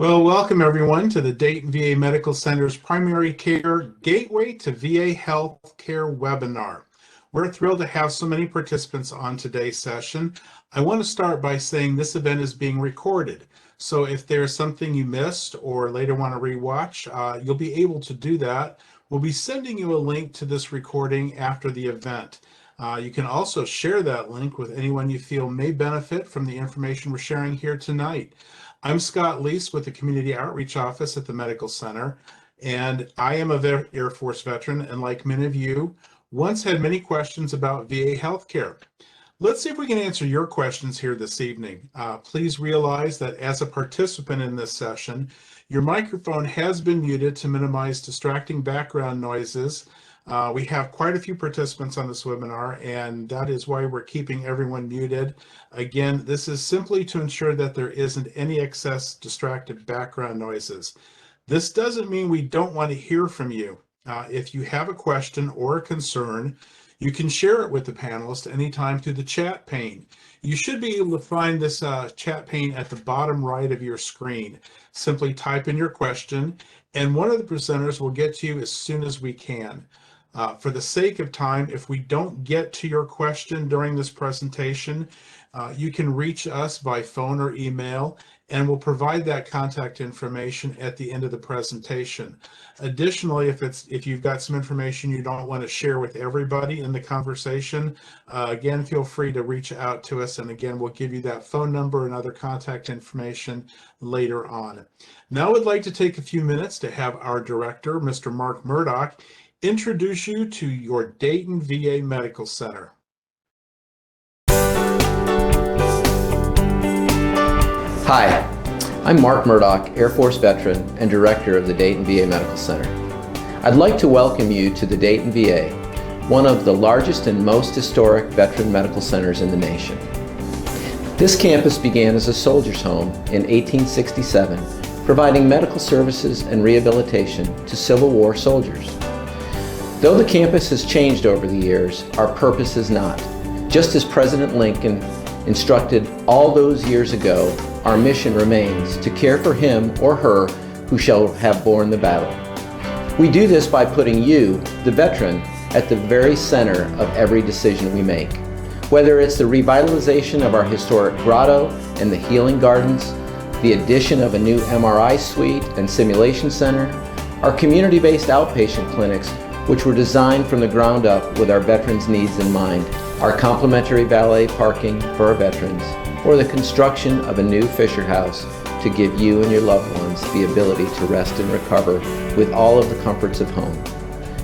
Well, welcome everyone to the Dayton VA Medical Center's Primary Care Gateway to VA Healthcare webinar. We're thrilled to have so many participants on today's session. I want to start by saying this event is being recorded. So if there's something you missed or later want to rewatch, you'll be able to do that. We'll be sending you a link to this recording after the event. You can also share that link with anyone you feel may benefit from the information we're sharing here tonight. I'm Scott Leese with the Community Outreach Office at the Medical Center, and I am a Air Force veteran, and like many of you, once had many questions about VA healthcare. Let's see if we can answer your questions here this evening. Please realize that as a participant in this session, your microphone has been muted to minimize distracting background noises. We have quite a few participants on this webinar, and that is why we're keeping everyone muted. Again, this is simply to ensure that there isn't any excess distracted background noises. This doesn't mean we don't want to hear from you. If you have a question or a concern, you can share it with the panelists anytime through the chat pane. You should be able to find this chat pane at the bottom right of your screen. Simply type in your question, and one of the presenters will get to you as soon as we can. For the sake of time, if we don't get to your question during this presentation, you can reach us by phone or email, and we'll provide that contact information at the end of the presentation. Additionally, if you've got some information you don't want to share with everybody in the conversation, again, feel free to reach out to us, and again, we'll give you that phone number and other contact information later on. Now I would like to take a few minutes to have our director, Mr. Mark Murdoch, introduce you to your Dayton VA Medical Center. Hi, I'm Mark Murdoch, Air Force veteran and director of the Dayton VA Medical Center. I'd like to welcome you to the Dayton VA, one of the largest and most historic veteran medical centers in the nation. This campus began as a soldier's home in 1867, providing medical services and rehabilitation to Civil War soldiers. Though the campus has changed over the years, our purpose has not. Just as President Lincoln instructed all those years ago, our mission remains to care for him or her who shall have borne the battle. We do this by putting you, the veteran, at the very center of every decision we make. Whether it's the revitalization of our historic grotto and the healing gardens, the addition of a new MRI suite and simulation center, our community-based outpatient clinics, which were designed from the ground up with our veterans' needs in mind, our complimentary valet parking for our veterans, or the construction of a new Fisher House to give you and your loved ones the ability to rest and recover with all of the comforts of home.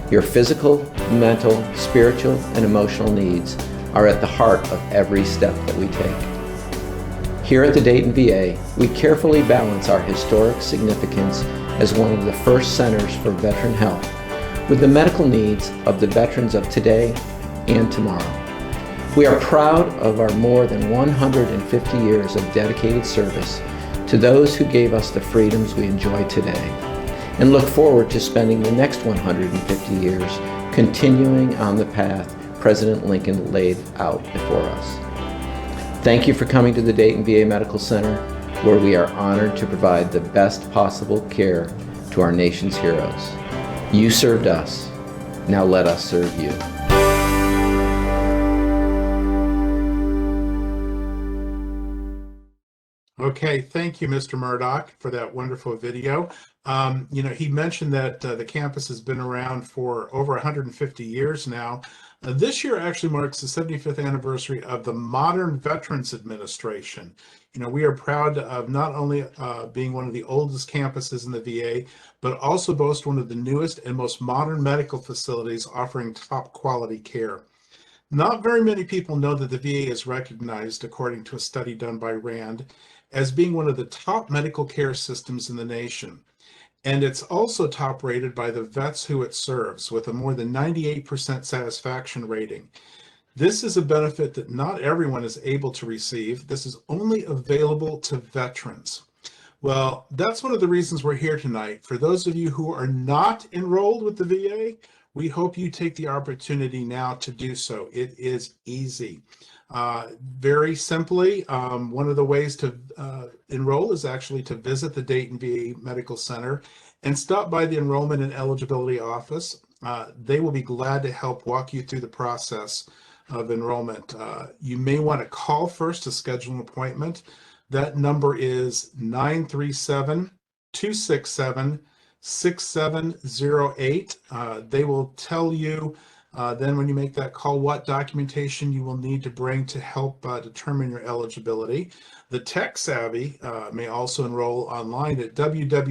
Your physical, mental, spiritual, and emotional needs are at the heart of every step that we take. Here at the Dayton VA, we carefully balance our historic significance as one of the first centers for veteran health with the medical needs of the veterans of today and tomorrow. We are proud of our more than 150 years of dedicated service to those who gave us the freedoms we enjoy today, and look forward to spending the next 150 years continuing on the path President Lincoln laid out before us. Thank you for coming to the Dayton VA Medical Center, where we are honored to provide the best possible care to our nation's heroes. You served us, now let us serve you. Okay, thank you, Mr. Murdoch, for that wonderful video. He mentioned that the campus has been around for over 150 years now. This year actually marks the 75th anniversary of the Modern Veterans Administration. We are proud of not only being one of the oldest campuses in the VA, but also boast one of the newest and most modern medical facilities offering top quality care. Not very many people know that the VA is recognized, according to a study done by RAND, as being one of the top medical care systems in the nation. And it's also top rated by the vets who it serves, with a more than 98% satisfaction rating. This is a benefit that not everyone is able to receive. This is only available to veterans. Well, that's one of the reasons we're here tonight. For those of you who are not enrolled with the VA, We hope you take the opportunity now to do so. It is easy. Very simply, one of the ways to enroll is actually to visit the Dayton VA Medical Center and stop by the Enrollment and Eligibility Office. They will be glad to help walk you through the process of enrollment. You may want to call first to schedule an appointment. That number is 937-267-6708. They will tell you then when you make that call what documentation you will need to bring to help determine your eligibility. The tech savvy may also enroll online at www.va.gov.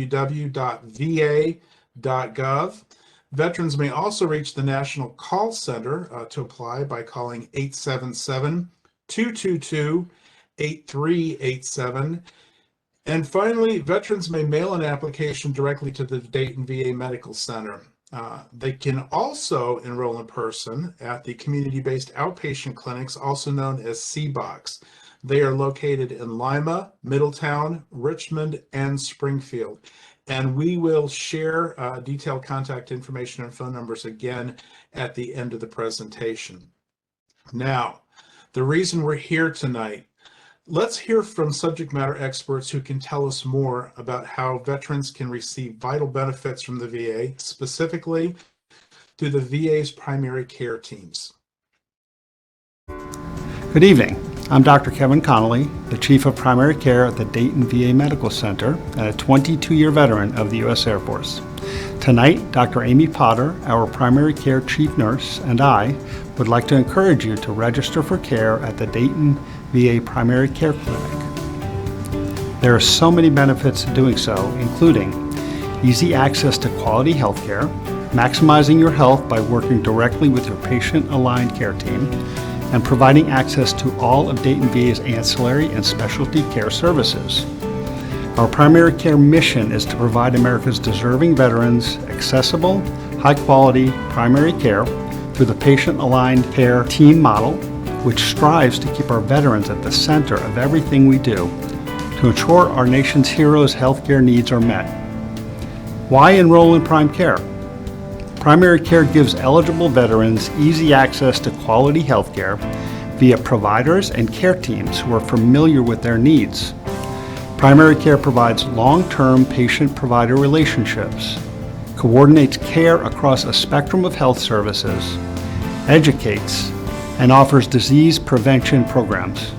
Veterans may also reach the National Call Center to apply by calling 877-222-8387. And finally, veterans may mail an application directly to the Dayton VA Medical Center. They can also enroll in person at the community-based outpatient clinics, also known as CBOCs. They are located in Lima, Middletown, Richmond, and Springfield. And we will share detailed contact information and phone numbers again at the end of the presentation. Now, the reason we're here tonight, let's hear from subject matter experts who can tell us more about how veterans can receive vital benefits from the VA, specifically through the VA's primary care teams. Good evening. I'm Dr. Kevin Connolly, the Chief of Primary Care at the Dayton VA Medical Center and a 22-year veteran of the U.S. Air Force. Tonight, Dr. Amy Potter, our Primary Care Chief Nurse, and I would like to encourage you to register for care at the Dayton VA Primary Care Clinic. There are so many benefits to doing so, including easy access to quality health care, maximizing your health by working directly with your patient-aligned care team, and providing access to all of Dayton VA's ancillary and specialty care services. Our primary care mission is to provide America's deserving veterans accessible, high-quality primary care through the patient-aligned care team model, which strives to keep our veterans at the center of everything we do to ensure our nation's heroes' healthcare needs are met. Why enroll in Prime Care? Primary care gives eligible veterans easy access to quality health care via providers and care teams who are familiar with their needs. Primary care provides long-term patient-provider relationships, coordinates care across a spectrum of health services, educates, and offers disease prevention programs.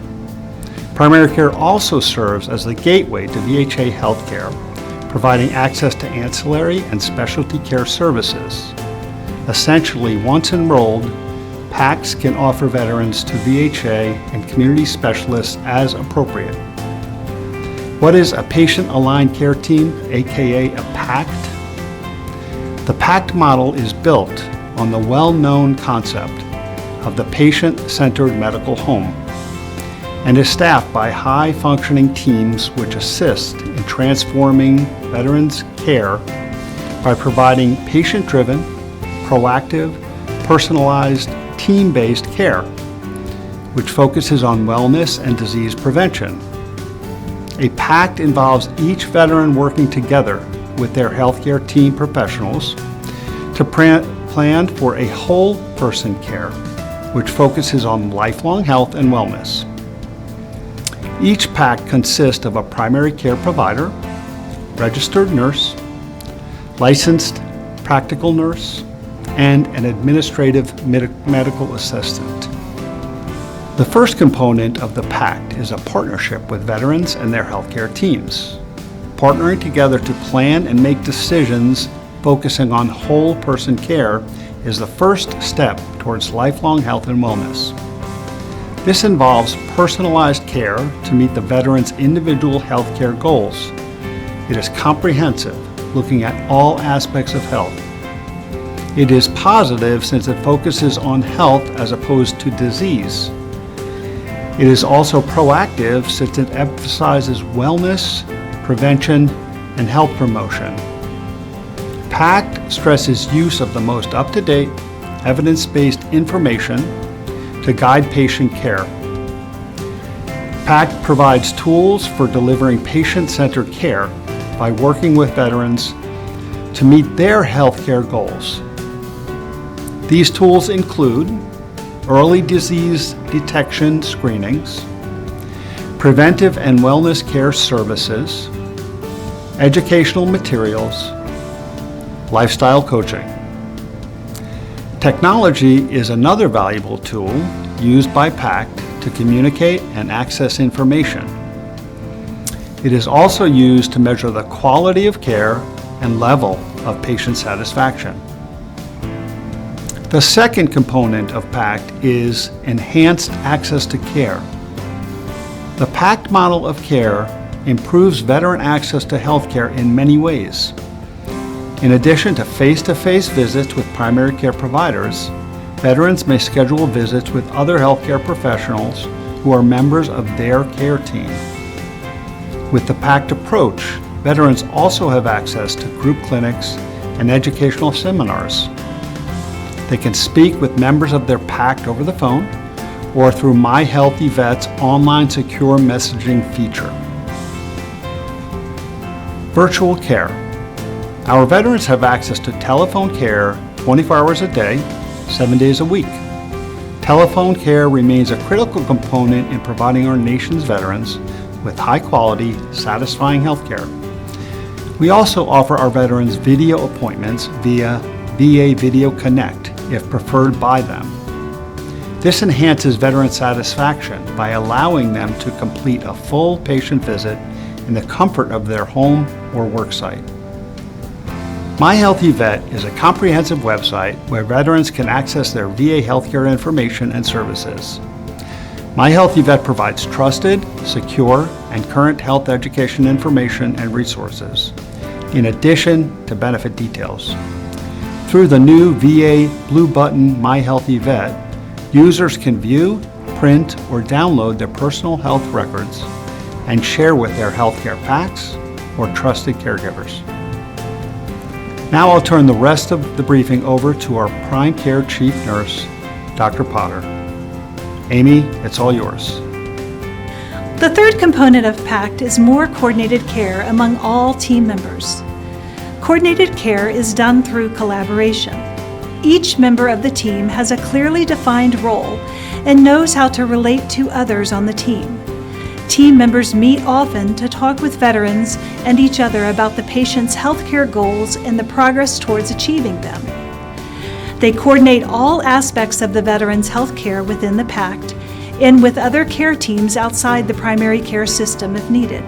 Primary care also serves as the gateway to VHA healthcare, providing access to ancillary and specialty care services. Essentially, once enrolled, PACs can offer veterans to VHA and community specialists as appropriate. What is a patient-aligned care team, aka a PACT? The PACT model is built on the well-known concept of the patient-centered medical home and is staffed by high-functioning teams which assist in transforming veterans' care by providing patient-driven, proactive, personalized, team-based care, which focuses on wellness and disease prevention. A PACT involves each veteran working together with their healthcare team professionals to plan for a whole person care, which focuses on lifelong health and wellness. Each PACT consists of a primary care provider, registered nurse, licensed practical nurse, and an administrative medical assistant. The first component of the PACT is a partnership with veterans and their healthcare teams, partnering together to plan and make decisions focusing on whole person care is the first step towards lifelong health and wellness. This involves personalized care to meet the veteran's individual healthcare goals. It is comprehensive, looking at all aspects of health. It is positive since it focuses on health as opposed to disease. It is also proactive since it emphasizes wellness, prevention, and health promotion. PACT stresses use of the most up-to-date, evidence-based information to guide patient care. PACT provides tools for delivering patient-centered care by working with veterans to meet their healthcare goals. These tools include early disease detection screenings, preventive and wellness care services, educational materials, lifestyle coaching. Technology is another valuable tool used by PACT to communicate and access information. It is also used to measure the quality of care and level of patient satisfaction. The second component of PACT is enhanced access to care. The PACT model of care improves veteran access to healthcare in many ways. In addition to face-to-face visits with primary care providers, veterans may schedule visits with other healthcare professionals who are members of their care team. With the PACT approach, veterans also have access to group clinics and educational seminars. They can speak with members of their PACT over the phone or through My Healthy Vet's online secure messaging feature. Virtual care. Our veterans have access to telephone care 24 hours a day, 7 days a week. Telephone care remains a critical component in providing our nation's veterans with high-quality, satisfying health care. We also offer our veterans video appointments via VA Video Connect, if preferred by them. This enhances veteran satisfaction by allowing them to complete a full patient visit in the comfort of their home or work site. My Healthy Vet is a comprehensive website where veterans can access their VA healthcare information and services. My Healthy Vet provides trusted, secure, and current health education information and resources, in addition to benefit details. Through the new VA Blue Button My Healthy Vet, users can view, print, or download their personal health records and share with their healthcare PACTs or trusted caregivers. Now I'll turn the rest of the briefing over to our Prime Care Chief Nurse, Dr. Potter. Amy, it's all yours. The third component of PACT is more coordinated care among all team members. Coordinated care is done through collaboration. Each member of the team has a clearly defined role and knows how to relate to others on the team. Team members meet often to talk with veterans and each other about the patient's healthcare goals and the progress towards achieving them. They coordinate all aspects of the veteran's healthcare within the PACT and with other care teams outside the primary care system if needed.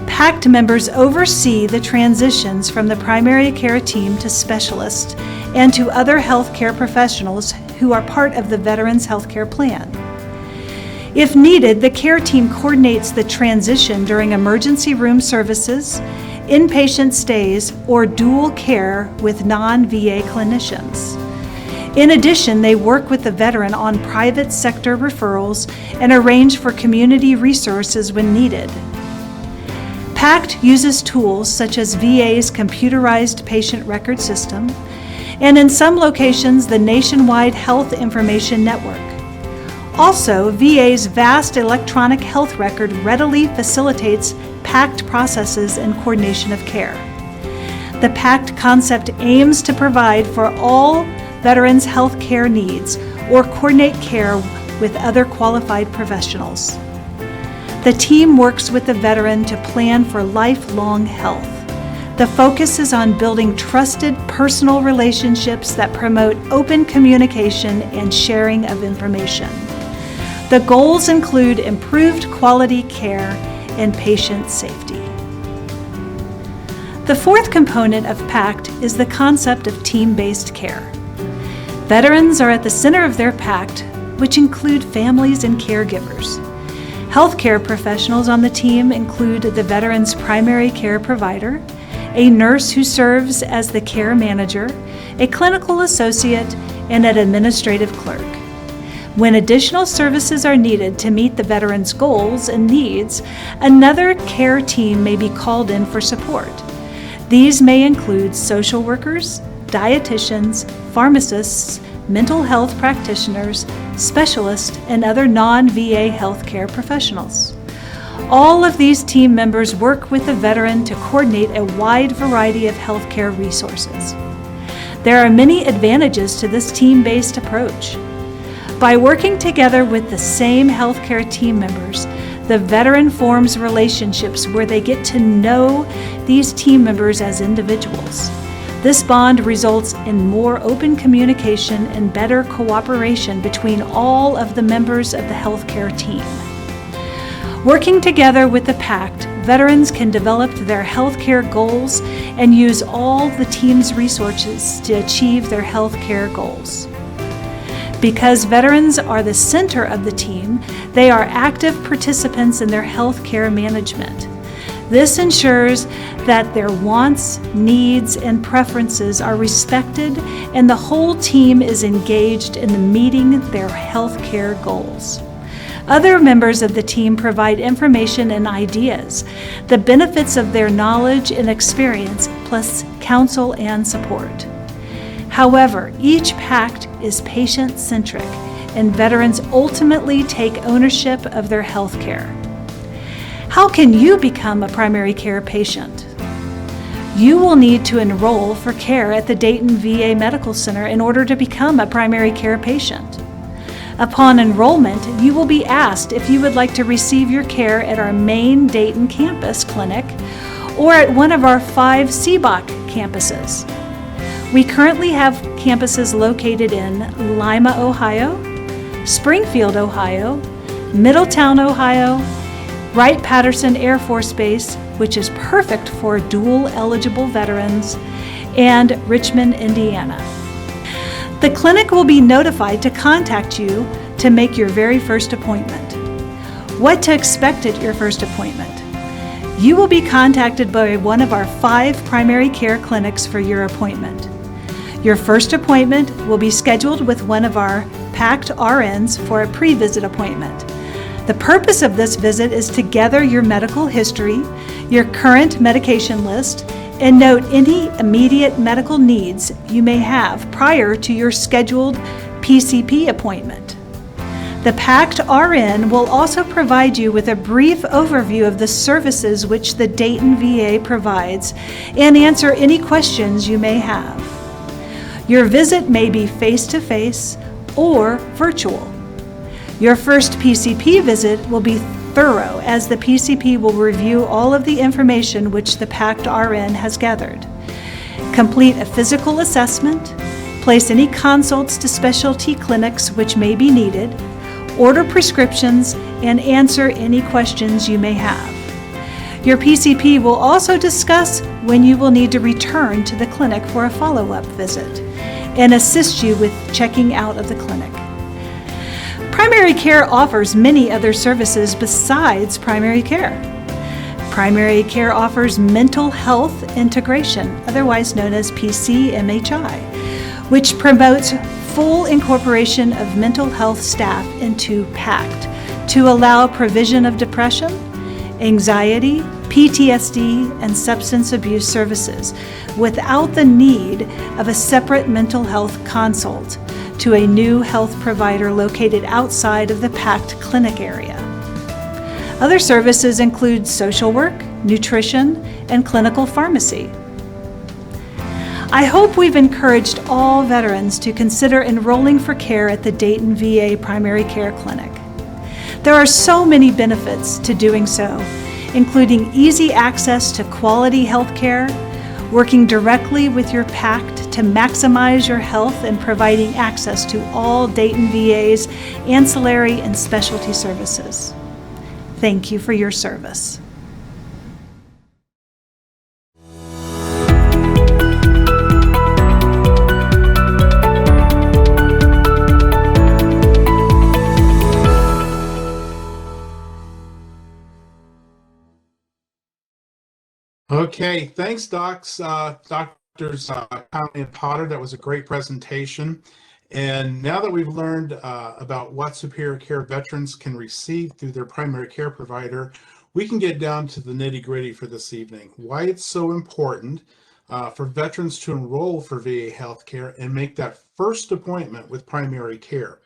PACT members oversee the transitions from the primary care team to specialists and to other healthcare professionals who are part of the veteran's healthcare plan. If needed, the care team coordinates the transition during emergency room services, inpatient stays, or dual care with non-VA clinicians. In addition, they work with the veteran on private sector referrals and arrange for community resources when needed. PACT uses tools such as VA's computerized patient record system, and in some locations, the Nationwide Health Information Network. Also, VA's vast electronic health record readily facilitates PACT processes and coordination of care. The PACT concept aims to provide for all veterans' health care needs or coordinate care with other qualified professionals. The team works with the veteran to plan for lifelong health. The focus is on building trusted personal relationships that promote open communication and sharing of information. The goals include improved quality care and patient safety. The fourth component of PACT is the concept of team-based care. Veterans are at the center of their PACT, which include families and caregivers. Healthcare professionals on the team include the veteran's primary care provider, a nurse who serves as the care manager, a clinical associate, and an administrative clerk. When additional services are needed to meet the veteran's goals and needs, another care team may be called in for support. These may include social workers, dietitians, pharmacists, mental health practitioners, specialists, and other non-VA healthcare professionals. All of these team members work with the veteran to coordinate a wide variety of healthcare resources. There are many advantages to this team-based approach. By working together with the same healthcare team members, the veteran forms relationships where they get to know these team members as individuals. This bond results in more open communication and better cooperation between all of the members of the healthcare team. Working together with the PACT, veterans can develop their healthcare goals and use all the team's resources to achieve their healthcare goals. Because veterans are the center of the team, they are active participants in their healthcare management. This ensures that their wants, needs, and preferences are respected and the whole team is engaged in meeting their healthcare goals. Other members of the team provide information and ideas, the benefits of their knowledge and experience, plus counsel and support. However, each PACT is patient-centric, and veterans ultimately take ownership of their health care. How can you become a primary care patient? You will need to enroll for care at the Dayton VA Medical Center in order to become a primary care patient. Upon enrollment, you will be asked if you would like to receive your care at our main Dayton campus clinic or at one of our 5 CBOC campuses. We currently have campuses located in Lima, Ohio, Springfield, Ohio, Middletown, Ohio, Wright-Patterson Air Force Base, which is perfect for dual-eligible veterans, and Richmond, Indiana. The clinic will be notified to contact you to make your very first appointment. What to expect at your first appointment? You will be contacted by one of our 5 primary care clinics for your appointment. Your first appointment will be scheduled with one of our PACT RNs for a pre-visit appointment. The purpose of this visit is to gather your medical history, your current medication list, and note any immediate medical needs you may have prior to your scheduled PCP appointment. The PACT RN will also provide you with a brief overview of the services which the Dayton VA provides and answer any questions you may have. Your visit may be face-to-face or virtual. Your first PCP visit will be thorough, as the PCP will review all of the information which the PACT RN has gathered, complete a physical assessment, place any consults to specialty clinics which may be needed, order prescriptions, and answer any questions you may have. Your PCP will also discuss when you will need to return to the clinic for a follow-up visit and assist you with checking out of the clinic. Primary care offers many other services besides primary care. Primary care offers mental health integration, otherwise known as PCMHI, which promotes full incorporation of mental health staff into PACT to allow provision of depression, anxiety, PTSD, and substance abuse services without the need of a separate mental health consult to a new health provider located outside of the PACT clinic area. Other services include social work, nutrition, and clinical pharmacy. I hope we've encouraged all veterans to consider enrolling for care at the Dayton VA Primary Care Clinic. There are so many benefits to doing so, including easy access to quality health care, working directly with your PACT to maximize your health and providing access to all Dayton VA's ancillary and specialty services. Thank you for your service. Okay, thanks, Doctors Conley and Potter. That was a great presentation. And now that we've learned about what superior care veterans can receive through their primary care provider, we can get down to the nitty-gritty for this evening. Why it's so important for veterans to enroll for VA healthcare and make that first appointment with primary care.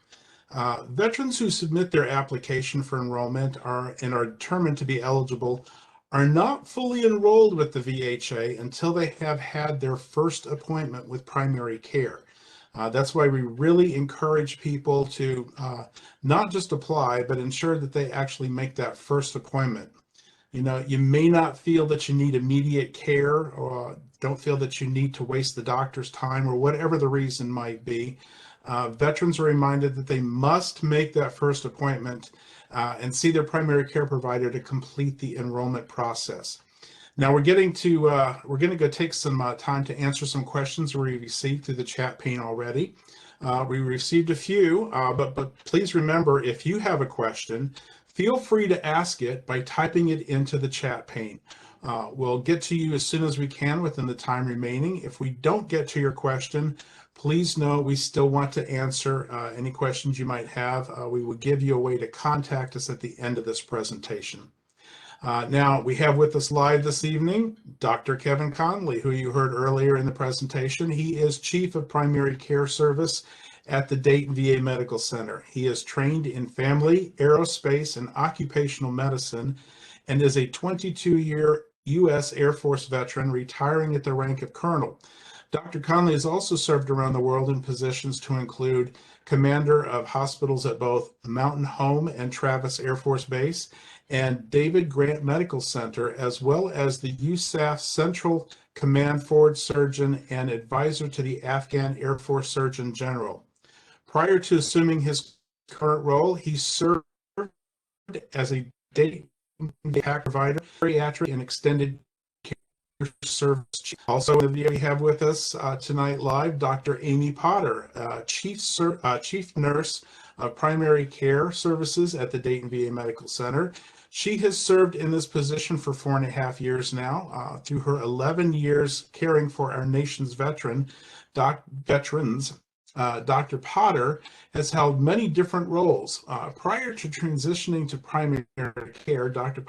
Veterans who submit their application for enrollment and are determined to be eligible are not fully enrolled with the VHA until they have had their first appointment with primary care. That's why we really encourage people to not just apply, but ensure that they actually make that first appointment. You know, you may not feel that you need immediate care or don't feel that you need to waste the doctor's time or whatever the reason might be. Veterans are reminded that they must make that first appointment and see their primary care provider to complete the enrollment process. Now we're going to go take some time to answer some questions we received through the chat pane already. We received a few, but please remember, if you have a question, feel free to ask it by typing it into the chat pane. We'll get to you as soon as we can within the time remaining. If we don't get to your question, please know we still want to answer any questions you might have. We will give you a way to contact us at the end of this presentation. Now, we have with us live this evening, Dr. Kevin Connolly, who you heard earlier in the presentation. He is Chief of Primary Care Service at the Dayton VA Medical Center. He is trained in family, aerospace, and occupational medicine, and is a 22-year U.S. Air Force veteran, retiring at the rank of colonel. Dr. Connolly has also served around the world in positions to include commander of hospitals at both Mountain Home and Travis Air Force Base and David Grant Medical Center, as well as the USAF Central Command Forward Surgeon and advisor to the Afghan Air Force Surgeon General. Prior to assuming his current role, he served as a Dayton PAC provider, bariatric and extended care service chief. Also, we have with us tonight live Dr. Amy Potter, Chief Nurse of Primary Care Services at the Dayton VA Medical Center. She has served in this position for 4.5 years now. Through her 11 years caring for our nation's veterans, Dr. Potter has held many different roles. Prior to transitioning to primary care, Dr.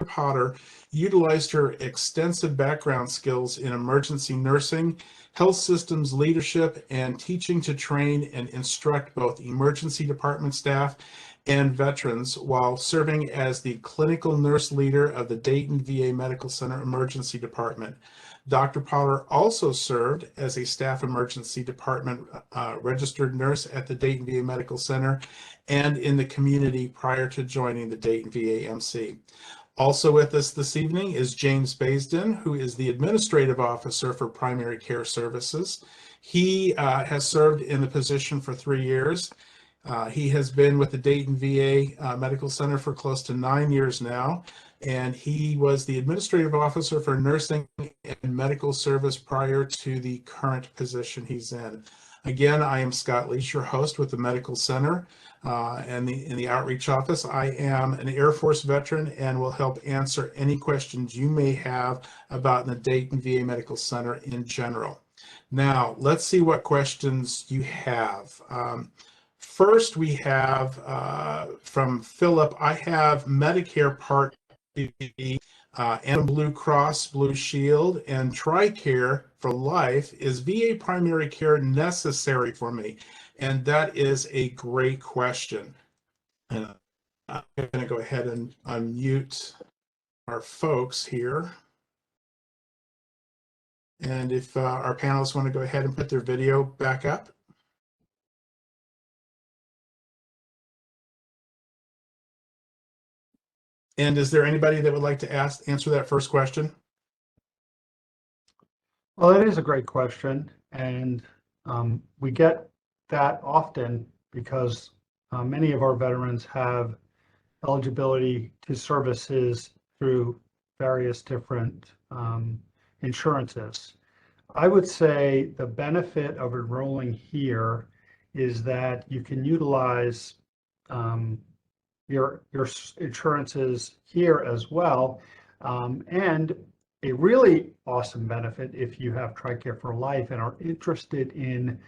Potter utilized her extensive background skills in emergency nursing, health systems leadership, and teaching to train and instruct both emergency department staff and veterans while serving as the clinical nurse leader of the Dayton VA Medical Center Emergency Department. Dr. Potter also served as a staff emergency department registered nurse at the Dayton VA Medical Center and in the community prior to joining the Dayton VA MC. Also with us this evening is James Baisden, who is the Administrative Officer for Primary Care Services. He has served in the position for 3 years. He has been with the Dayton VA Medical Center for close to 9 years now, and he was the Administrative Officer for Nursing and Medical Service prior to the current position he's in. Again, I am Scott Leach, your host with the Medical Center and in the Outreach Office. I am an Air Force veteran and will help answer any questions you may have about the Dayton VA Medical Center in general. Now, let's see what questions you have. First, we have from Philip, I have Medicare Part B, and Blue Cross Blue Shield and TRICARE for life. Is VA primary care necessary for me? And that is a great question. And I'm going to go ahead and unmute our folks here. And if our panelists want to go ahead and put their video back up. And is there anybody that would like to answer that first question? Well, it is a great question, and we get that often because many of our veterans have eligibility to services through various different insurances. I would say the benefit of enrolling here is that you can utilize your insurances here as well, and a really awesome benefit if you have TRICARE for life and are interested in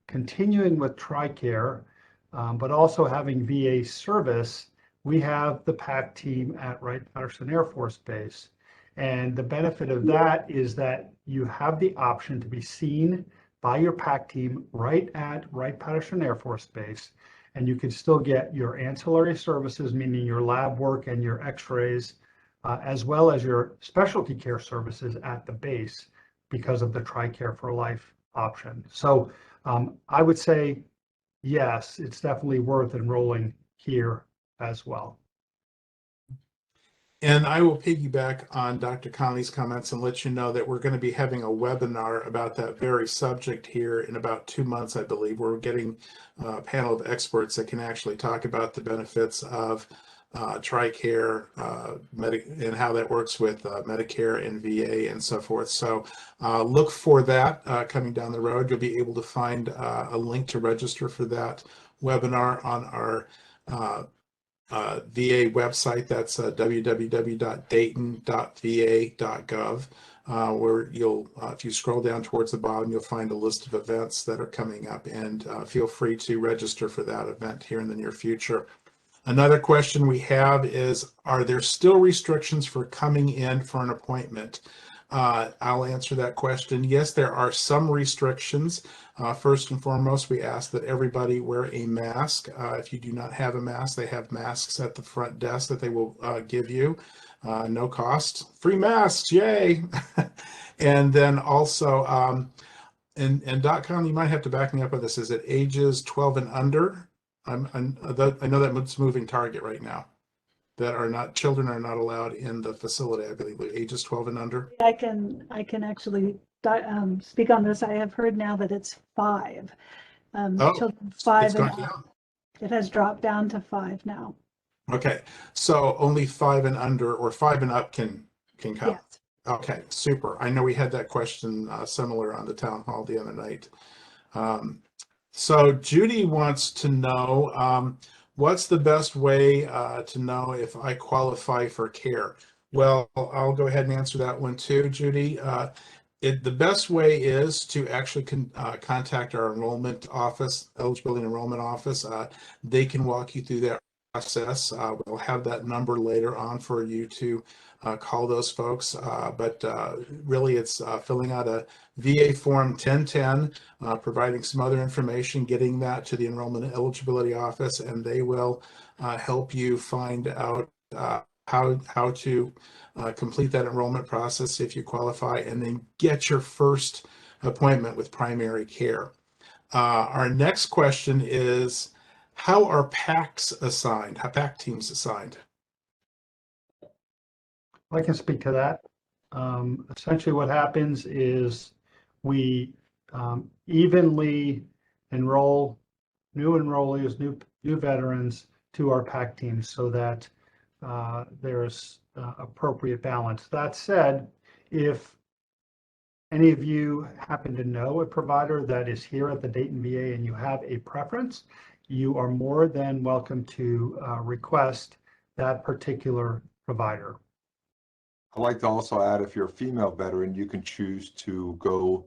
continuing with TRICARE, but also having VA service. We have the PAC team at Wright-Patterson Air Force Base, and the benefit of that is that you have the option to be seen by your PAC team right at Wright-Patterson Air Force Base, and you can still get your ancillary services, meaning your lab work and your x-rays, as well as your specialty care services at the base because of the TRICARE for Life option. So I would say, yes, it's definitely worth enrolling here as well. And I will piggyback on Dr. Conley's comments and let you know that we're going to be having a webinar about that very subject here in about 2 months, I believe. We're getting a panel of experts that can actually talk about the benefits of TRICARE and how that works with Medicare and VA and so forth. So look for that coming down the road. You'll be able to find a link to register for that webinar on our VA website. That's www.dayton.va.gov, where you'll, if you scroll down towards the bottom, you'll find a list of events that are coming up, and feel free to register for that event here in the near future. Another question we have is, are there still restrictions for coming in for an appointment? I'll answer that question. Yes, there are some restrictions. First and foremost, we ask that everybody wear a mask. If you do not have a mask, they have masks at the front desk that they will give you. No cost. Free masks, yay! And then also, and .com, you might have to back me up on this. Is it ages 12 and under? I know that's moving target right now. That are not, children are not allowed in the facility, I believe, ages 12 and under. I can actually speak on this. I have heard now that it's 5. Children 5 it's and gone down. It has dropped down to 5 now. Okay, so only 5 and under or 5 and up can come. Yes. Okay, super. I know we had that question similar on the town hall the other night. So Judy wants to know, what's the best way to know if I qualify for care? Well, I'll go ahead and answer that one too, Judy. The best way is to actually contact our enrollment office, eligibility and enrollment office. They can walk you through that process. We'll have that number later on for you to call those folks. But really, it's filling out a VA Form 1010, providing some other information, getting that to the enrollment and eligibility office, and they will help you find out how to complete that enrollment process if you qualify, and then get your first appointment with primary care. Our next question is, how are PACs assigned? How PAC teams assigned? I can speak to that. Essentially what happens is we evenly enroll new enrollees, new veterans to our PAC teams so that there's appropriate balance. That said, if any of you happen to know a provider that is here at the Dayton VA and you have a preference, you are more than welcome to request that particular provider. I'd like to also add, if you're a female veteran, you can choose to go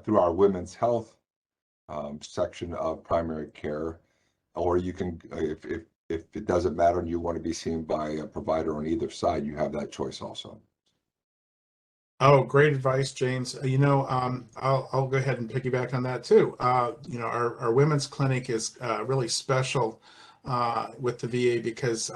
through our women's health section of primary care, or you can, if it doesn't matter and you want to be seen by a provider on either side, you have that choice also. Oh, great advice, James. I'll go ahead and piggyback on that too. Our women's clinic is really special with the VA because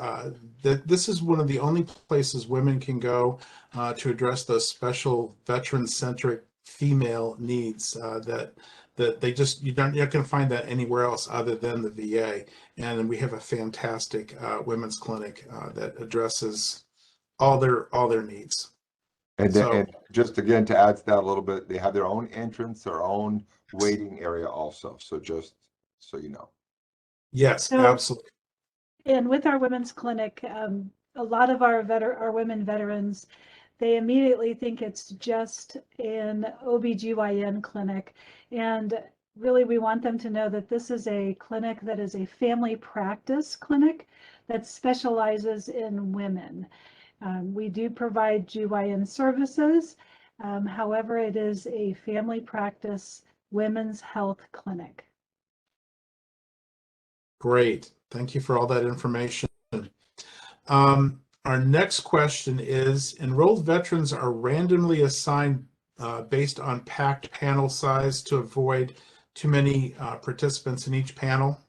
this is one of the only places women can go to address those special veteran-centric female needs that you're not going to find that anywhere else other than the VA. And we have a fantastic women's clinic that addresses all their needs. And just again, to add to that a little bit, they have their own entrance, their own waiting area also. So just so you know. Yes, absolutely. And with our women's clinic, a lot of our women veterans, they immediately think it's just an OBGYN clinic. And really, we want them to know that this is a clinic that is a family practice clinic that specializes in women. We do provide GYN services. However, it is a family practice women's health clinic. Great. Thank you for all that information. Our next question is, enrolled veterans are randomly assigned based on packed panel size to avoid too many participants in each panel?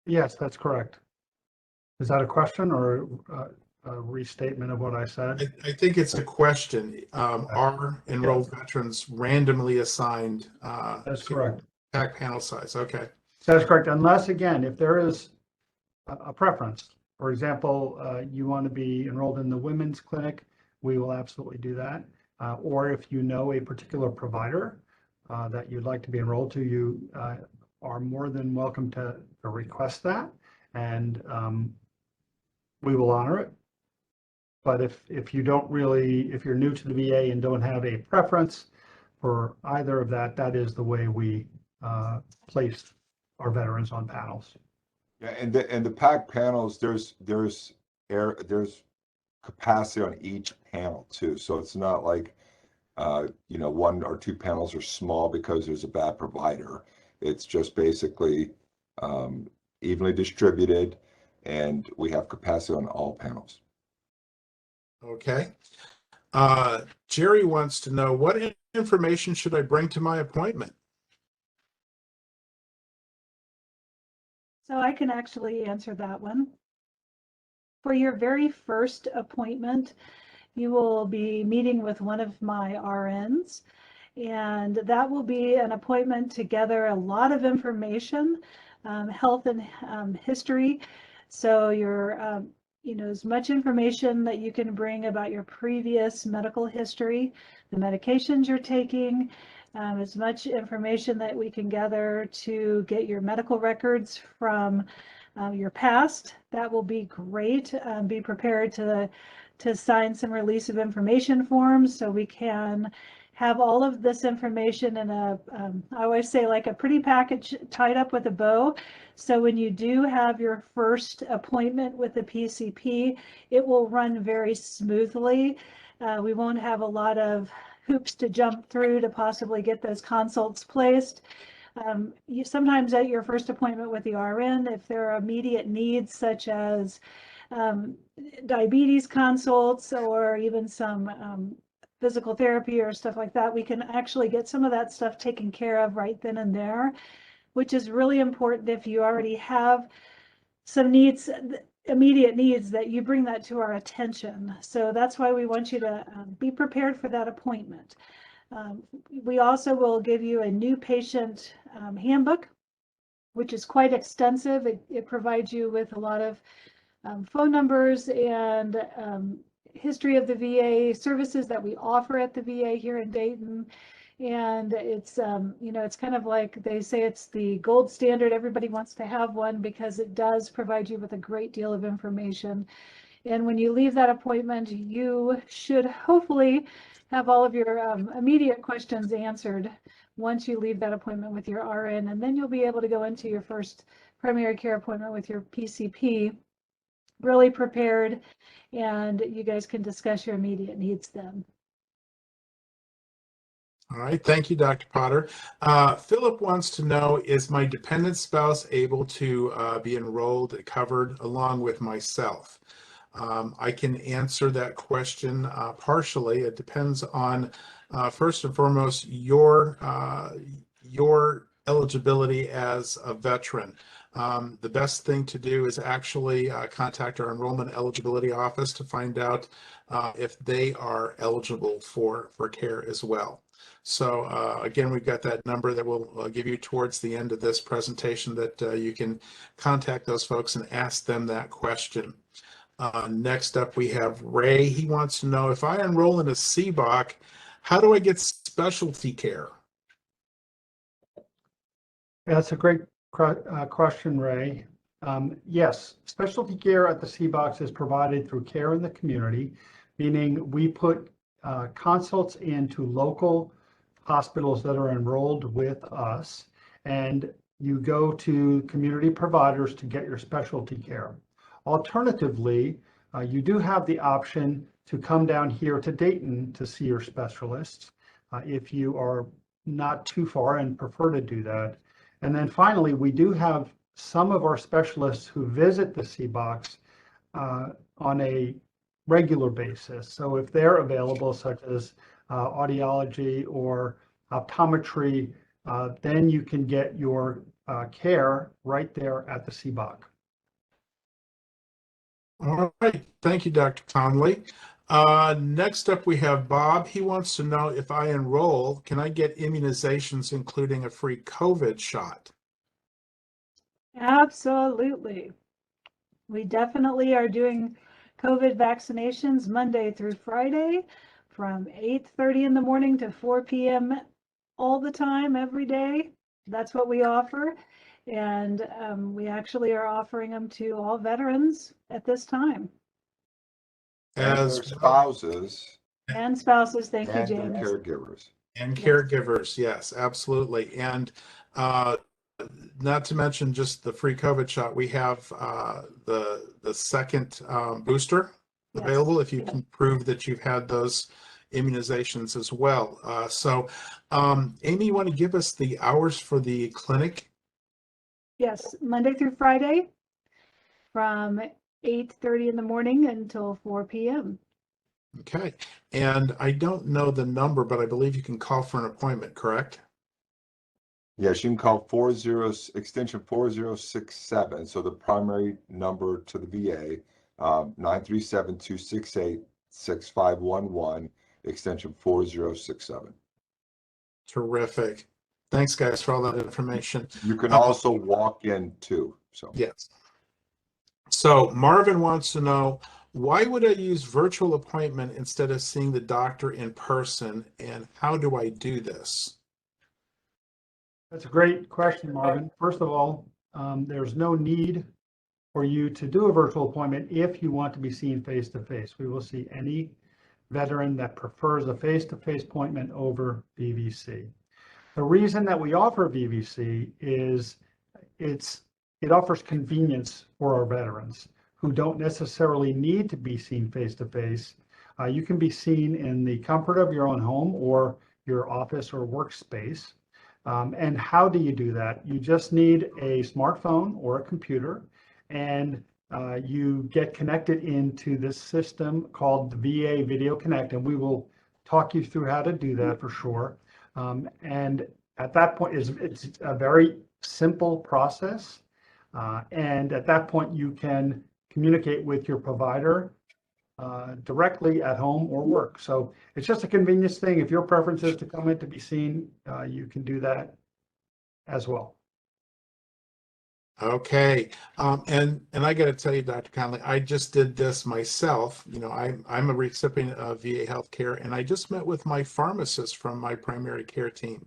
Yes, that's correct. Is that a question or a restatement of what I said? I think it's a question. Are enrolled veterans randomly assigned? That's to correct. PAC panel size? Okay. That's correct. Unless, again, if there is a preference, for example, you want to be enrolled in the women's clinic, we will absolutely do that. Or if you know a particular provider that you'd like to be enrolled to, you are more than welcome to request that, and we will honor it. But if you don't really, if you're new to the VA and don't have a preference for either of that, that is the way we place our veterans on panels. Yeah, and the PAC panels, there's capacity on each panel too. So it's not like one or two panels are small because there's a bad provider. It's just basically evenly distributed, and we have capacity on all panels. Okay. Jerry wants to know, what information should I bring to my appointment? So I can actually answer that one. For your very first appointment, you will be meeting with one of my RNs, and that will be an appointment to gather a lot of information, health and history. So your as much information that you can bring about your previous medical history, the medications you're taking, as much information that we can gather to get your medical records from your past. That will be great. Be prepared to sign some release of information forms so we can have all of this information in a, I always say, like a pretty package tied up with a bow. So when you do have your first appointment with the PCP, it will run very smoothly. We won't have a lot of hoops to jump through to possibly get those consults placed. You sometimes at your first appointment with the RN, if there are immediate needs such as diabetes consults or even some physical therapy or stuff like that, we can actually get some of that stuff taken care of right then and there, which is really important if you already have some needs, immediate needs, that you bring that to our attention. So that's why we want you to be prepared for that appointment. We also will give you a new patient handbook, which is quite extensive. It provides you with a lot of phone numbers and history of the VA services that we offer at the VA here in Dayton. And it's, it's kind of like they say it's the gold standard. Everybody wants to have one because it does provide you with a great deal of information. And when you leave that appointment, you should hopefully have all of your immediate questions answered once you leave that appointment with your RN. And then you'll be able to go into your first primary care appointment with your PCP really prepared, and you guys can discuss your immediate needs then. All right, thank you, Dr. Potter. Philip wants to know, is my dependent spouse able to be enrolled, covered along with myself? I can answer that question partially. It depends on, first and foremost, your eligibility as a veteran. The best thing to do is actually contact our enrollment eligibility office to find out if they are eligible for care as well. So again, we've got that number that we'll give you towards the end of this presentation that you can contact those folks and ask them that question. Next up, we have Ray. He wants to know, if I enroll in a CBOC, how do I get specialty care? That's a great question, Ray. Yes, specialty care at the CBOCs is provided through Care in the Community, meaning we put consults into local hospitals that are enrolled with us, and you go to community providers to get your specialty care. Alternatively, you do have the option to come down here to Dayton to see your specialists if you are not too far and prefer to do that. And then finally, we do have some of our specialists who visit the CBOCs on a regular basis. So if they're available, such as audiology or optometry, then you can get your care right there at the CBOC. All right. Thank you, Dr. Conley. Next up, we have Bob. He wants to know if I enroll, can I get immunizations, including a free COVID shot? Absolutely. We definitely are doing COVID vaccinations Monday through Friday from 8:30 in the morning to 4 p.m. all the time, every day. That's what we offer. And we actually are offering them to all veterans at this time. And their As spouses And spouses, thank you, and their James. caregivers. and caregivers, yes, absolutely. And not to mention just the free COVID shot, we have the second booster Yes. available if you can prove that you've had those immunizations as well. Amy, you want to give us the hours for the clinic? Yes, Monday through Friday from 8:30 in the morning until 4 p.m. Okay. And I don't know the number, but I believe you can call for an appointment, correct? Yes, you can call extension 4067. So the primary number to the VA, 937-268-6511, extension 4067. Terrific. Thanks, guys, for all that information. You can also walk in too. So Yes. So Marvin wants to know, why would I use virtual appointment instead of seeing the doctor in person, and how do I do this? That's a great question, Marvin. First of all, there's no need for you to do a virtual appointment if you want to be seen face-to-face. We will see any veteran that prefers a face-to-face appointment over VVC. The reason that we offer VVC is it offers convenience for our veterans who don't necessarily need to be seen face-to-face. You can be seen in the comfort of your own home or your office or workspace. And how do you do that? You just need a smartphone or a computer, and you get connected into this system called the VA Video Connect, and we will talk you through how to do that for sure. And at that point, it's a very simple process. And at that point, you can communicate with your provider directly at home or work. So it's just a convenience thing. If your preference is to come in to be seen, you can do that as well. Okay. And I got to tell you, Dr. Conley, I just did this myself. You know, I'm a recipient of VA healthcare, and I just met with my pharmacist from my primary care team,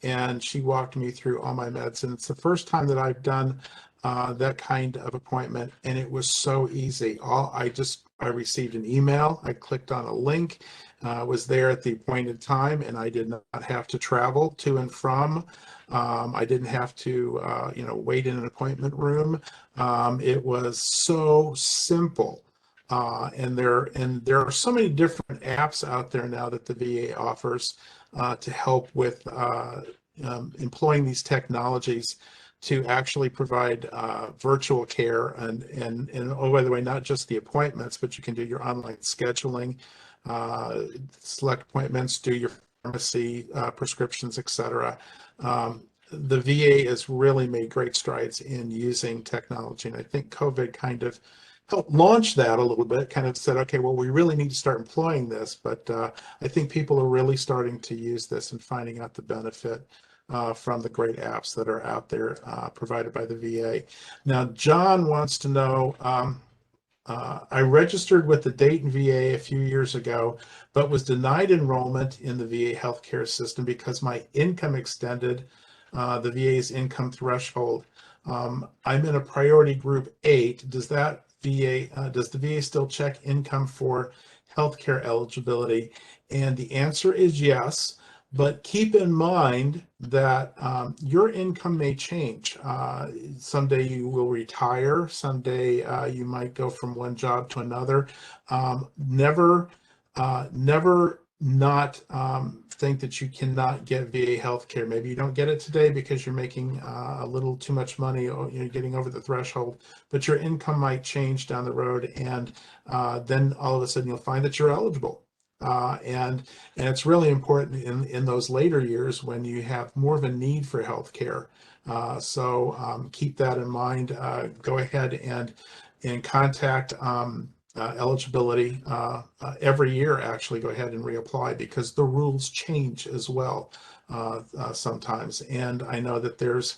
and she walked me through all my meds. And it's the first time that I've done that kind of appointment, and it was so easy. I received an email, I clicked on a link, was there at the appointed time, and I did not have to travel to and from. I didn't have to, wait in an appointment room. It was so simple. And there are so many different apps out there now that the VA offers to help with employing these technologies to actually provide virtual care and oh, by the way, not just the appointments, but you can do your online scheduling, select appointments, do your pharmacy prescriptions, etc. The VA has really made great strides in using technology, and I think COVID kind of helped launch that a little bit, kind of said, okay, well, we really need to start employing this, but I think people are really starting to use this and finding out the benefit from the great apps that are out there provided by the VA. Now, John wants to know, I registered with the Dayton VA a few years ago, but was denied enrollment in the VA healthcare system because my income extended the VA's income threshold. I'm in a priority group 8. Does the VA still check income for healthcare eligibility? And the answer is yes. But keep in mind that your income may change. Someday you will retire. Someday you might go from one job to another. Never not think that you cannot get VA healthcare. Maybe you don't get it today because you're making a little too much money, or you're getting over the threshold, but your income might change down the road, and then all of a sudden you'll find that you're eligible. And it's really important in those later years when you have more of a need for health care. So keep that in mind. Go ahead and in contact eligibility every year, actually go ahead and reapply, because the rules change as well sometimes. And I know that there's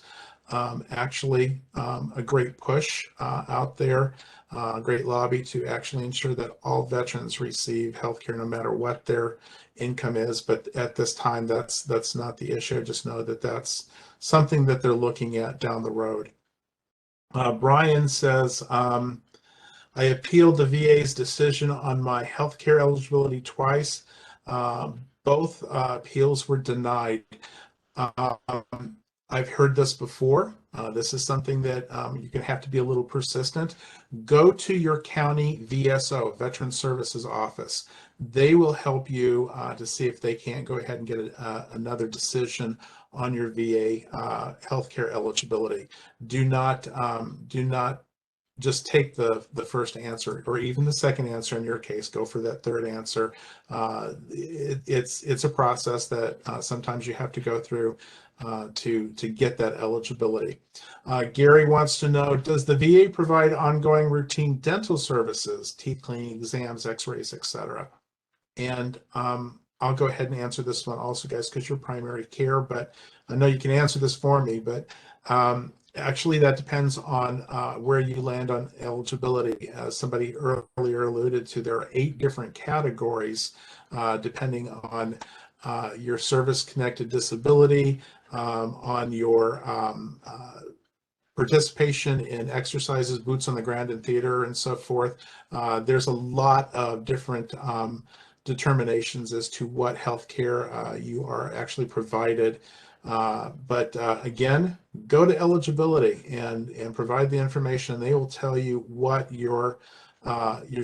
actually a great push out there, a great lobby to actually ensure that all veterans receive healthcare no matter what their income is. But at this time, that's not the issue. Just know that that's something that they're looking at down the road. Brian says, I appealed the VA's decision on my healthcare eligibility twice. Both appeals were denied. I've heard this before. This is something that you're going to have to be a little persistent. Go to your county VSO, Veteran Services Office. They will help you to see if they can't go ahead and get another decision on your VA healthcare eligibility. Do not just take the first answer, or even the second answer in your case. Go for that third answer. It's a process that sometimes you have to go through to get that eligibility. Gary wants to know, does the VA provide ongoing routine dental services, teeth cleaning, exams, x-rays, etc.? And I'll go ahead and answer this one also, guys, because you're primary care, but I know you can answer this for me, but actually that depends on where you land on eligibility. As somebody earlier alluded to, there are 8 different categories depending on your service-connected disability, on your participation in exercises, boots on the ground in theater, and so forth. There's a lot of different determinations as to what healthcare you are actually provided. But again, go to eligibility and provide the information. They will tell you what your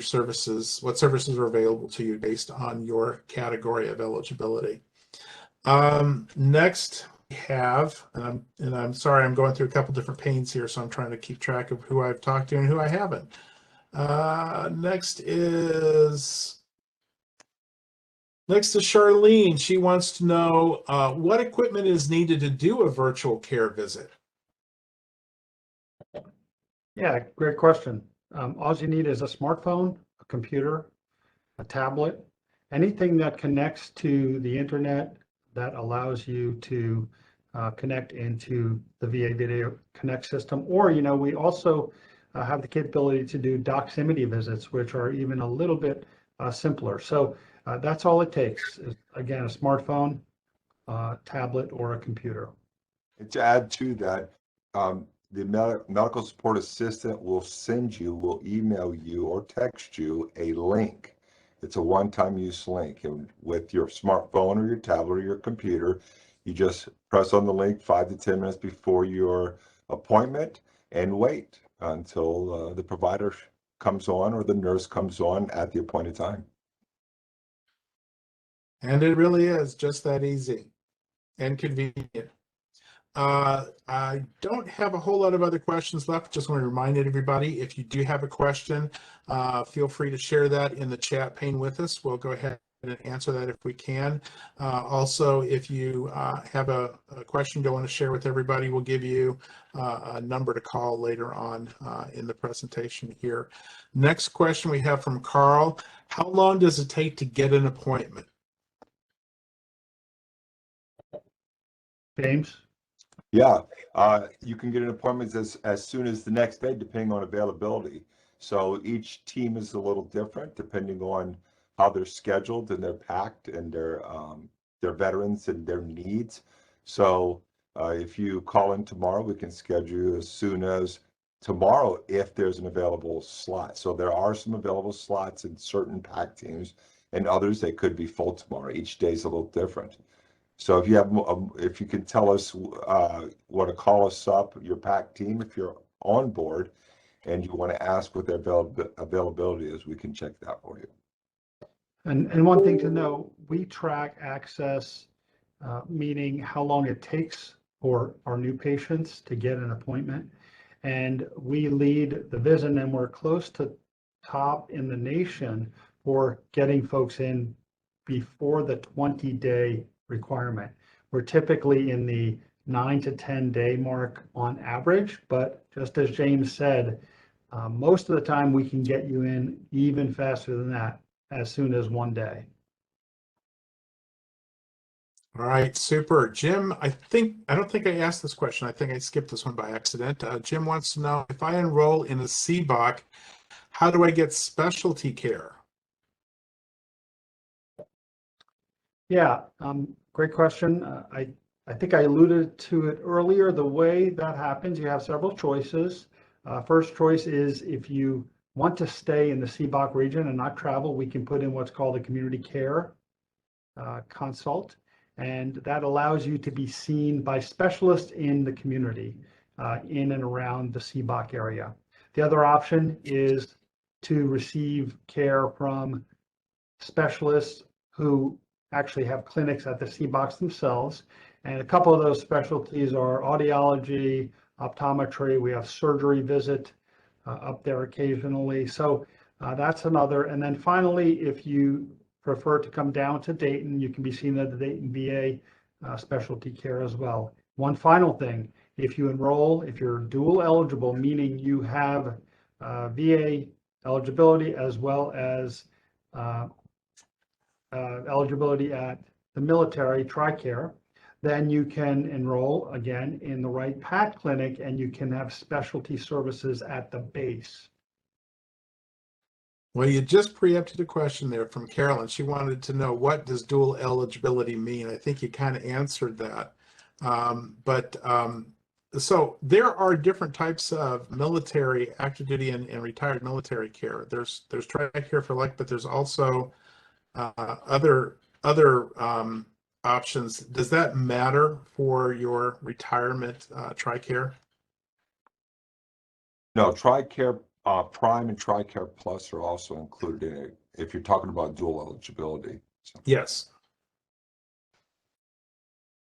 services, what services are available to you based on your category of eligibility. Next we have, and I'm sorry, I'm going through a couple different panes here, so I'm trying to keep track of who I've talked to and who I haven't. Next is Charlene. She wants to know what equipment is needed to do a virtual care visit. Yeah, great question. All you need is a smartphone, a computer, a tablet, anything that connects to the internet that allows you to connect into the VA Video Connect system. Or, you know, we also have the capability to do Doximity visits, which are even a little bit simpler. So that's all it takes is, again, a smartphone, tablet, or a computer. And to add to that, the medical support assistant will email you or text you a link. It's a one-time use link. And with your smartphone or your tablet or your computer, you just press on the link 5 to 10 minutes before your appointment and wait until the provider comes on or the nurse comes on at the appointed time. And it really is just that easy and convenient. I don't have a whole lot of other questions left. Just want to remind everybody, if you do have a question, feel free to share that in the chat pane with us. We'll go ahead and answer that if we can. Also, if you have a question you want to share with everybody, we'll give you a number to call later on in the presentation here. Next question we have from Carl. How long does it take to get an appointment? James? Yeah, you can get an appointment as soon as the next day, depending on availability. So each team is a little different depending on how they're scheduled and they're packed and their veterans and their needs. So if you call in tomorrow, we can schedule you as soon as tomorrow if there's an available slot. So there are some available slots in certain packed teams, and others they could be full tomorrow. Each day is a little different. So if you have, if you can tell us, want to call us up, your PAC team, if you're on board, and you want to ask what their availability is, we can check that for you. And one thing to know, we track access, meaning how long it takes for our new patients to get an appointment. And we lead the visit, and we're close to top in the nation for getting folks in before the 20-day requirement. We're typically in the 9 to 10 day mark on average, but just as James said, Most of the time, we can get you in even faster than that, as soon as one day. All right, super. Jim, I don't think I asked this question. I think I skipped this one by accident. Jim wants to know, if I enroll in a CBOC, how do I get specialty care? Yeah, great question. I think I alluded to it earlier. The way that happens, you have several choices. First choice is, if you want to stay in the CBOC region and not travel, we can put in what's called a community care consult, and that allows you to be seen by specialists in the community, in and around the CBOC area. The other option is to receive care from specialists who actually have clinics at the CBOCs themselves. And a couple of those specialties are audiology, optometry. We have surgery visit up there occasionally. So that's another. And then finally, if you prefer to come down to Dayton, you can be seen at the Dayton VA specialty care as well. One final thing, if you enroll, if you're dual eligible, meaning you have VA eligibility as well as eligibility at the military TRICARE, then you can enroll again in the Wright Pat Clinic, and you can have specialty services at the base. Well, you just preempted a question there from Carolyn. She wanted to know, what does dual eligibility mean? I think you kind of answered that. So there are different types of military, active duty and retired military care. There's TRICARE for life, but there's also other options. Does that matter for your retirement TRICARE? No, TRICARE Prime and TRICARE Plus are also included in it, if you're talking about dual eligibility. So. Yes.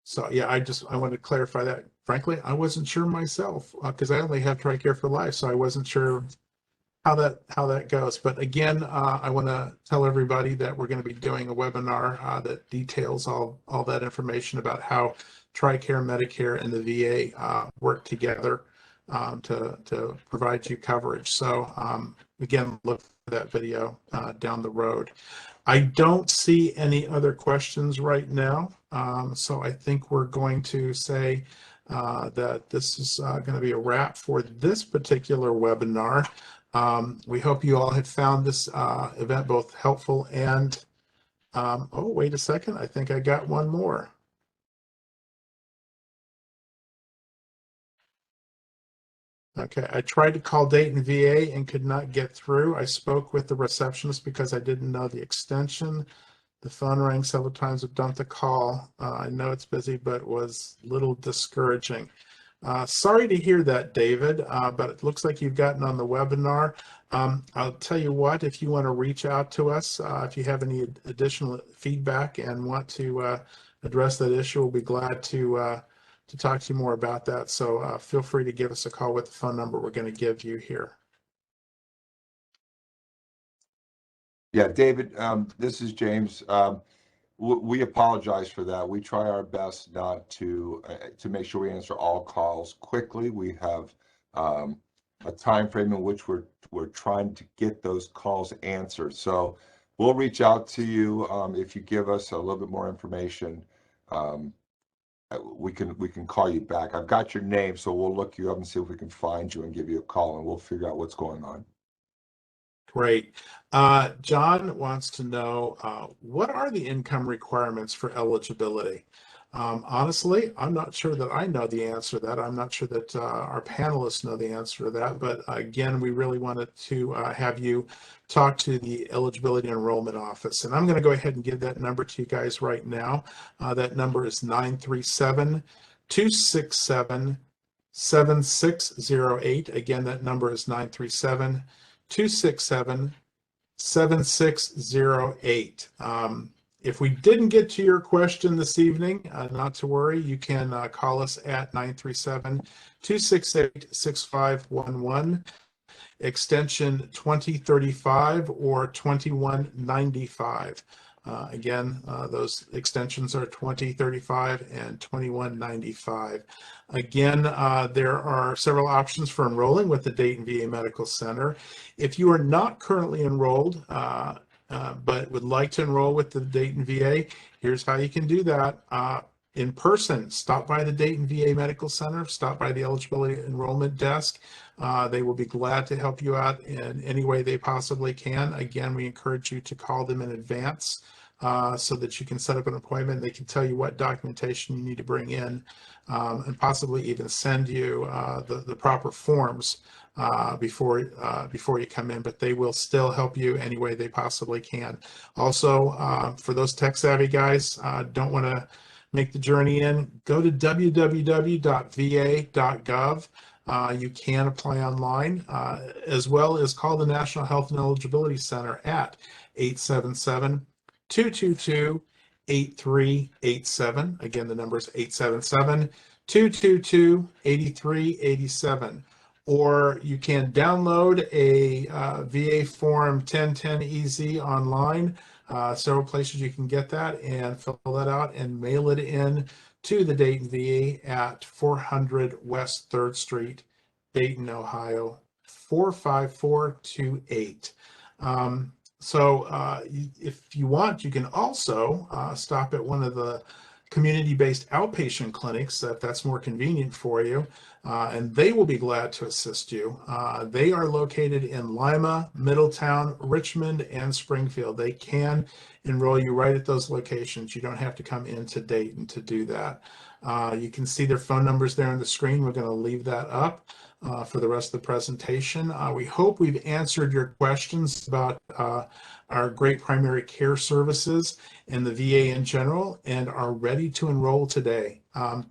So yeah, I wanted to clarify that. Frankly, I wasn't sure myself, because I only have TRICARE for life, so I wasn't sure how that goes. But again, I want to tell everybody that we're going to be doing a webinar that details all that information about how TRICARE, Medicare, and the VA work together to provide you coverage. So again, look for that video down the road. I don't see any other questions right now. So I think we're going to say that this is going to be a wrap for this particular webinar. We hope you all have found this event both helpful and, oh, wait a second, I think I got one more. Okay, I tried to call Dayton VA and could not get through. I spoke with the receptionist because I didn't know the extension. The phone rang several times, I've dumped the call. I know it's busy, but it was a little discouraging. Sorry to hear that, David, but it looks like you've gotten on the webinar. I'll tell you what, if you want to reach out to us, if you have any additional feedback and want to address that issue, we'll be glad to talk to you more about that. So feel free to give us a call with the phone number we're going to give you here. Yeah, David, this is James. We apologize for that. We try our best not to make sure we answer all calls quickly. We have a time frame in which we're trying to get those calls answered. So we'll reach out to you if you give us a little bit more information. We can call you back. I've got your name, so we'll look you up and see if we can find you and give you a call, and we'll figure out what's going on. Great. John wants to know, what are the income requirements for eligibility? Honestly, I'm not sure that I know the answer to that. I'm not sure that our panelists know the answer to that. But again, we really wanted to have you talk to the Eligibility Enrollment Office. And I'm going to go ahead and give that number to you guys right now. That number is 937-267-7608. Again, that number is 937-267-7608. If we didn't get to your question this evening, not to worry, you can call us at 937-268-6511, extension 2035 or 2195. Again, those extensions are 2035 and 2195. Again, there are several options for enrolling with the Dayton VA Medical Center. If you are not currently enrolled, but would like to enroll with the Dayton VA, here's how you can do that. In person, stop by the Dayton VA Medical Center, stop by the eligibility enrollment desk. They will be glad to help you out in any way they possibly can. Again, we encourage you to call them in advance so that you can set up an appointment. They can tell you what documentation you need to bring in and possibly even send you the proper forms before you come in, but they will still help you any way they possibly can. Also, for those tech savvy guys, don't want to make the journey in, go to www.va.gov. You can apply online, as well as call the National Health and Eligibility Center at 877-222-8387. Again, the number is 877-222-8387. Or you can download a VA Form 1010EZ online. Several places you can get that and fill that out and mail it in to the Dayton VA at 400 West 3rd Street, Dayton, Ohio, 45428. If you want, you can also stop at one of the community-based outpatient clinics if that's more convenient for you, and they will be glad to assist you. They are located in Lima, Middletown, Richmond, and Springfield. They can enroll you right at those locations. You don't have to come into Dayton to do that. You can see their phone numbers there on the screen. We're going to leave that up for the rest of the presentation. We hope we've answered your questions about our great primary care services and the VA in general, and are ready to enroll today.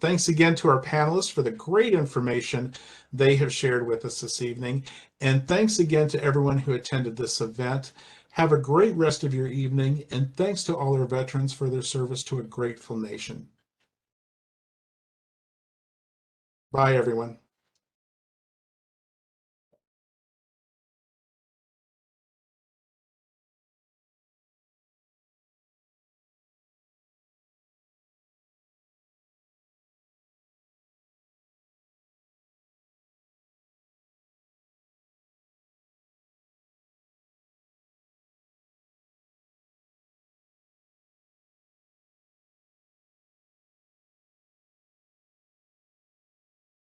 Thanks again to our panelists for the great information they have shared with us this evening. And thanks again to everyone who attended this event. Have a great rest of your evening, and thanks to all our veterans for their service to a grateful nation. Bye, everyone.